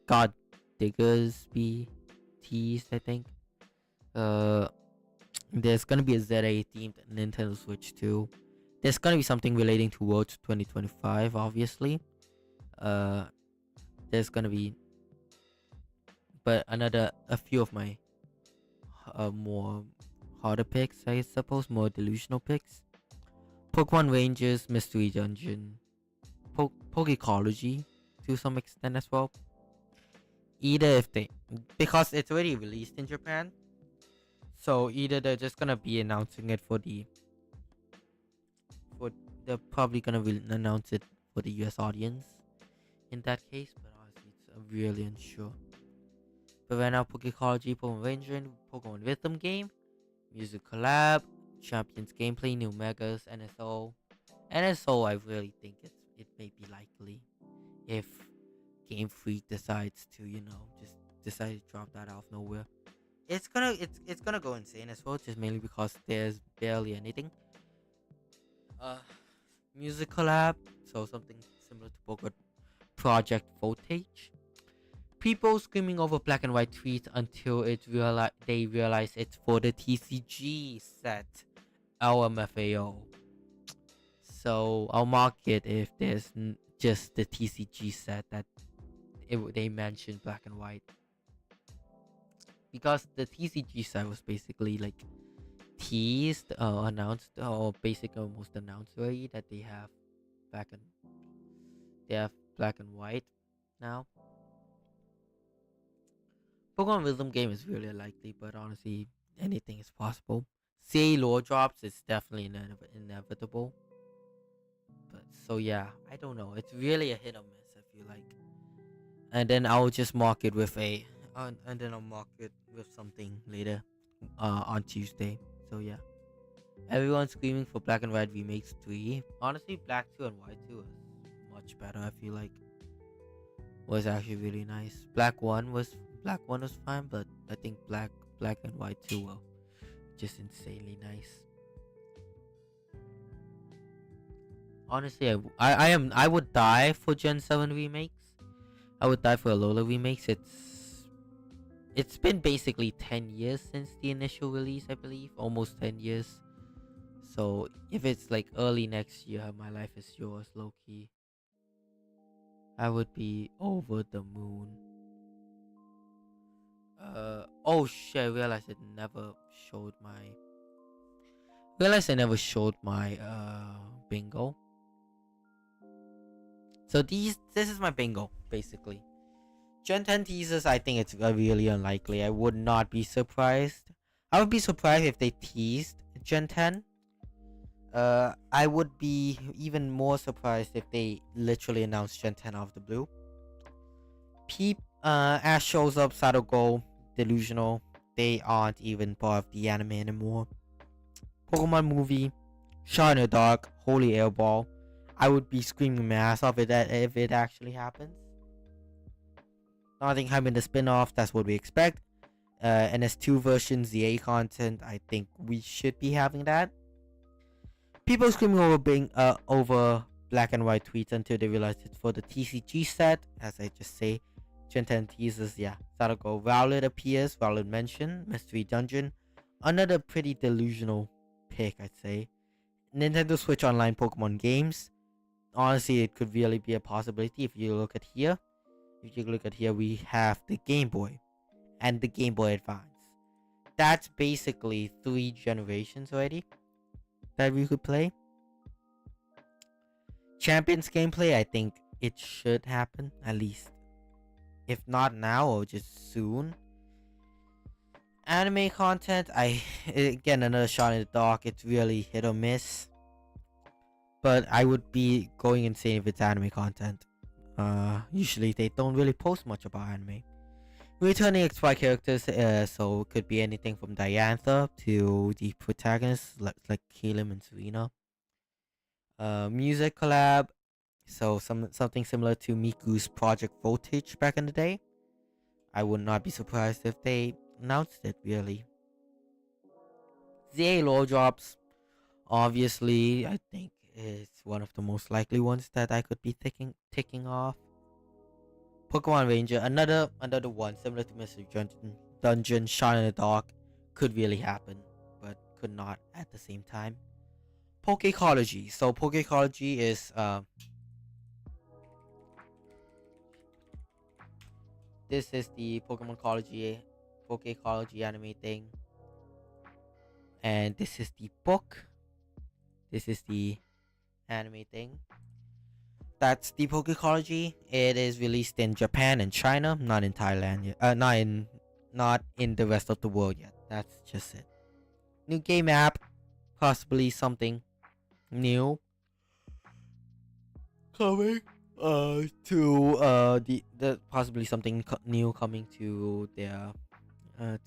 got diggers be teased. I think. There's gonna be a ZA themed Nintendo Switch too. There's gonna be something relating to World 2025, obviously. There's gonna be, but a few of my more harder picks, I suppose, more delusional picks. Pokemon Rangers, Mystery Dungeon, Pokecology to some extent as well. Either if they, because it's already released in Japan, so either they're just gonna be announcing it they're probably gonna announce it for the US audience in that case, but honestly, it's really unsure. But right now, Pokecology, Pokemon Ranger, Pokemon Rhythm Game, Music Collab, Champions Gameplay, New Megas, NSO. NSO, I really think it may be likely if Game Freak decides to, just decide to drop that out of nowhere. It's gonna go insane as well, just mainly because there's barely anything. Music collab, so something similar to Pokemon Project Voltage. People screaming over black and white tweets until they realize it's for the TCG set LMFAO. So I'll mark it if there's just the TCG set that they mentioned black and white, because the TCG set was basically like teased, announced, or basically almost announced already that they have black and white now. Pokemon Rhythm Game is really unlikely, but honestly, anything is possible. CA lore drops is definitely inevitable. But so yeah, I don't know. It's really a hit or miss, I feel like. And then I'll just mark it with something later, on Tuesday. So yeah, everyone's screaming for Black and White Remakes 3. Honestly, Black 2 and White 2 is much better. I feel like was actually really nice. Black 1 was fine, but I think Black and White 2 were just insanely nice. Honestly, I would die for Gen 7 remakes. I would die for Alola remakes. It's been basically 10 years since the initial release, I believe. Almost 10 years. So if it's like early next year, My Life is Yours, low-key, I would be over the moon. Oh shit, I realized I never showed my bingo. So this is my bingo, basically. Gen 10 teasers, I think it's really unlikely. I would not be surprised. I would be surprised if they teased Gen 10. I would be even more surprised if they literally announced Gen 10 out of the blue. Ash shows up, Sadako, delusional. They aren't even part of the anime anymore. Pokemon movie, Shot in the Dark, Holy Airball. I would be screaming my ass off if it actually happens. Nothing happened in the spin-off, that's what we expect. NS2 version, ZA content, I think we should be having that. People screaming over black and white tweets until they realize it's for the TCG set. As I just say, Gen 10 teasers, yeah. Sadako, Rowley appears, Rowley mentioned, Mystery Dungeon. Another pretty delusional pick, I'd say. Nintendo Switch Online Pokemon games. Honestly, it could really be a possibility if you look at here. We have the Game Boy and the Game Boy Advance. that's basically 3 generations already that we could play. Champions gameplay, I think it should happen at least, if not now or just soon. Anime content, I again another shot in the dark. It's really hit or miss, but I would be going insane if it's anime content. Usually they don't really post much about anime. Returning XY characters, so it could be anything from Diantha to the protagonists like Caleb and Serena. Music collab, so something similar to Miku's Project Voltage back in the day. I would not be surprised if they announced it really. ZA lore drops, obviously, I think it's one of the most likely ones that I could be ticking off. Pokemon Ranger, another one similar to Mystery Dungeon, Shot in the Dark, could really happen, but could not at the same time. Pokecology. So Pokecology is this is the Pokecology anime thing, and this is the book. This is the anime thing. That's the Pokecology. It is released in Japan and China, not in Thailand yet. Not in the rest of the world yet. That's just it. New game app, possibly something new coming. To the possibly something new coming to their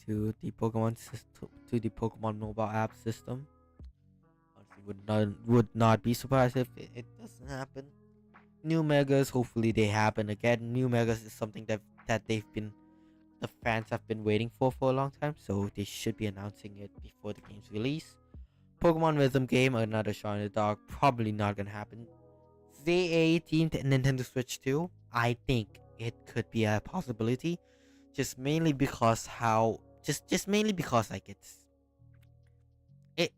to the Pokemon system, to the Pokemon mobile app system. Honestly, would not be surprised if it doesn't happen. New megas, hopefully they happen again. New megas is something that the fans have been waiting for a long time, so they should be announcing it before the game's release. Pokemon Rhythm game, another shot in the dark, probably not gonna happen. ZA themed Nintendo Switch 2, I think it could be a possibility, just mainly because like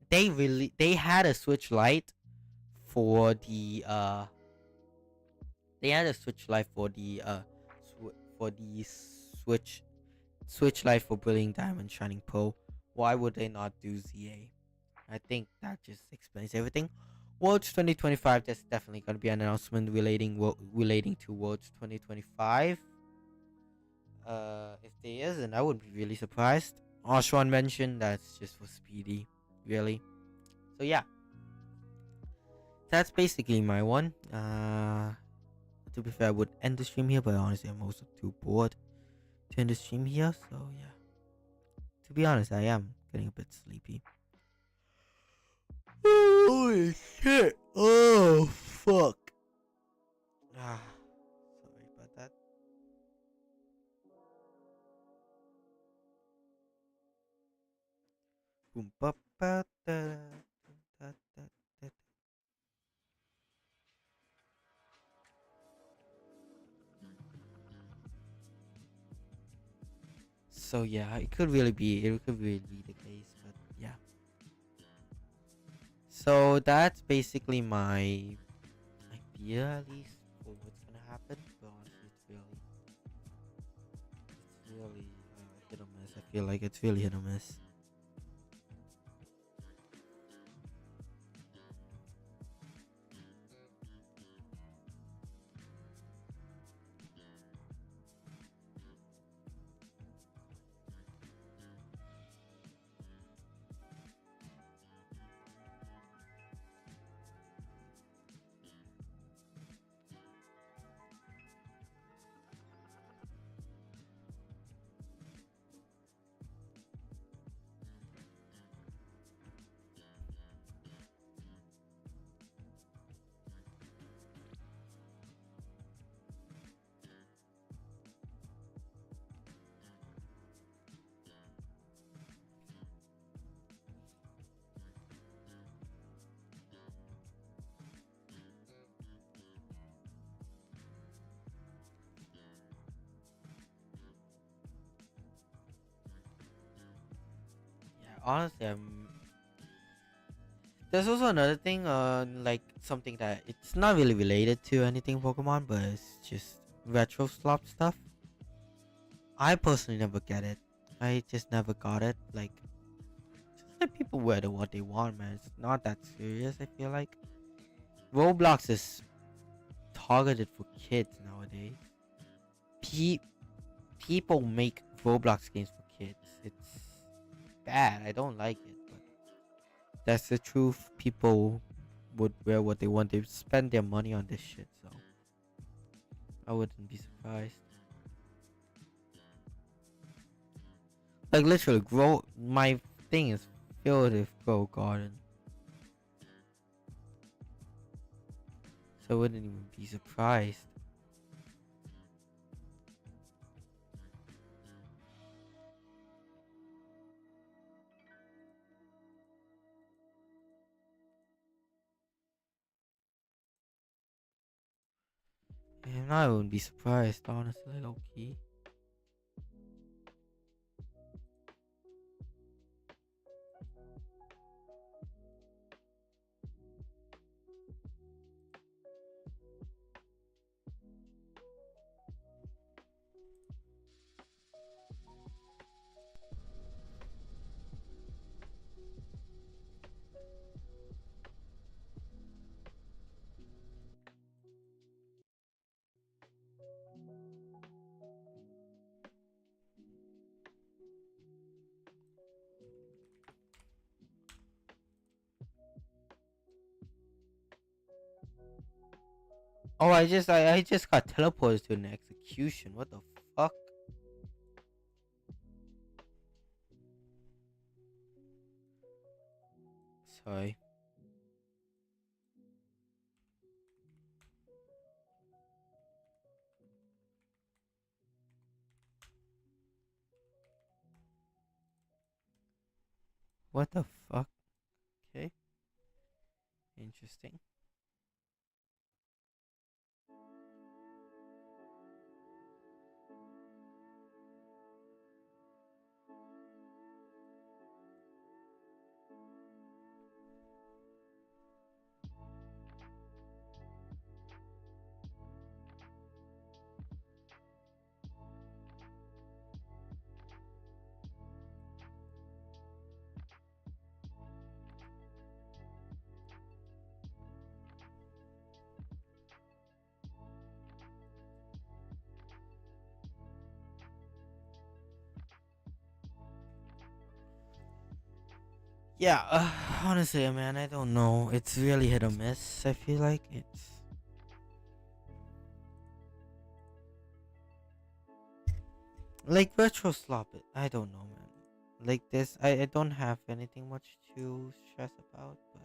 they had a Switch Lite for the for the Switch Lite for Brilliant Diamond Shining Pearl. Why would they not do ZA? I think that just explains everything. Worlds 2025, there's definitely going to be an announcement relating to Worlds 2025. If there isn't, I wouldn't be really surprised. Oshwan mentioned that's just for Speedy, really. So yeah, that's basically my one. To be fair, I would end the stream here, but honestly, I'm also too bored to end the stream here. So yeah, to be honest, I am getting a bit sleepy. Holy shit! Oh fuck! Sorry about that. Boom, ba, ba, da, da, da, da. So yeah, it could really be the case, but yeah. So that's basically my idea, at least, for what's gonna happen. But honestly, it's really hit or miss. I feel like it's really hit or miss. Honestly, there's also another thing, like something that it's not really related to anything Pokemon, but it's just retro slop stuff. I personally never get it. I just never got it. Like, just let people wear what they want, man. It's not that serious. I feel like Roblox is targeted for kids nowadays. Pe- People make Roblox games for kids. It's bad. I don't like it, but that's the truth. People would wear what they want. They spend their money on this shit, so I wouldn't be surprised. Like literally, grow. My thing is filled with grow garden, so I wouldn't even be surprised. And I wouldn't be surprised, honestly, low key. Oh, I just got teleported to an execution. What the fuck? Sorry. What the fuck? Okay, interesting. Yeah, honestly, man, I don't know. It's really hit or miss. I feel like it's like retro slop it. I don't know, man. Like this, I don't have anything much to stress about, but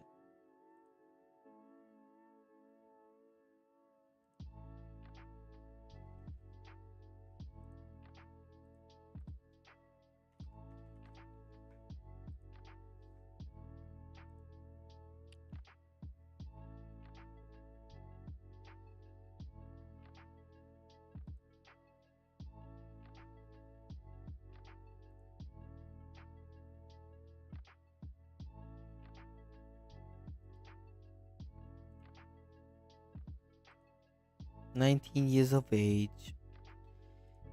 19 years of age.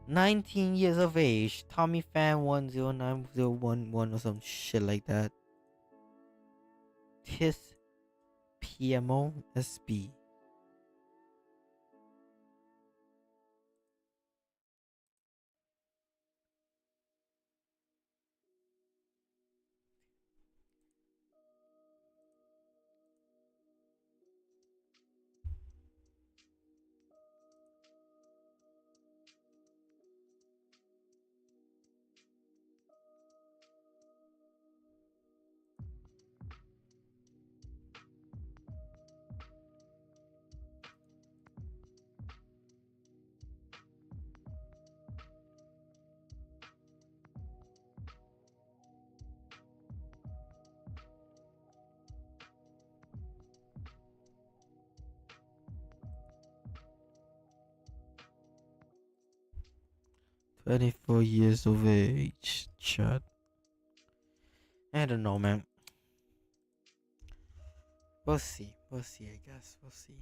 19 years of age. Tommy Fan 109011 or some shit like that. Tis PMO SB. 24 years of age. Chat. I don't know, man. We'll see. We'll see, I guess. We'll see.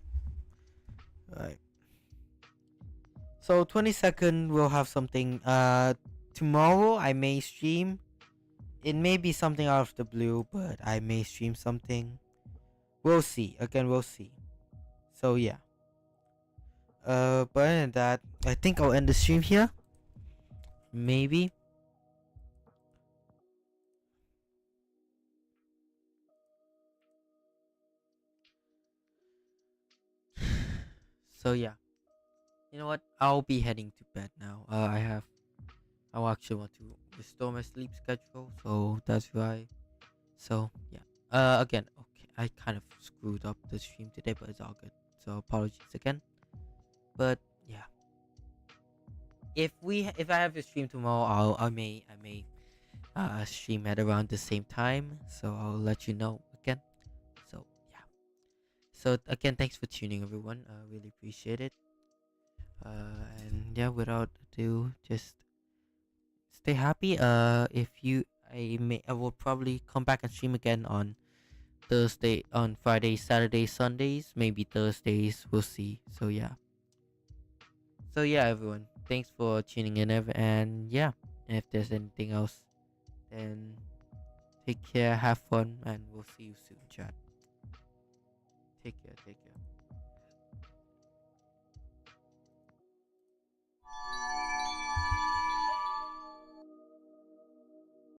Alright. So 22nd we'll have something tomorrow I may stream. It may be something out of the blue, but I may stream something. We'll see. Again, we'll see. So yeah. But other than that, I think I'll end the stream here. Maybe. So yeah. You know what? I'll be heading to bed now. I actually want to restore my sleep schedule, so that's why. So yeah. Again, okay. I kind of screwed up the stream today, but it's all good. So apologies again. But yeah. If I have a stream tomorrow, I may stream at around the same time. So I'll let you know again. So yeah. So again, thanks for tuning, everyone. I really appreciate it. And yeah, without ado, just stay happy. I will probably come back and stream again on Thursday, on Fridays, Saturdays, Sundays, maybe Thursdays. We'll see. So yeah. So yeah, everyone. Thanks for tuning in, and yeah. And if there's anything else, then take care, have fun, and we'll see you soon, chat. Take care. Take care.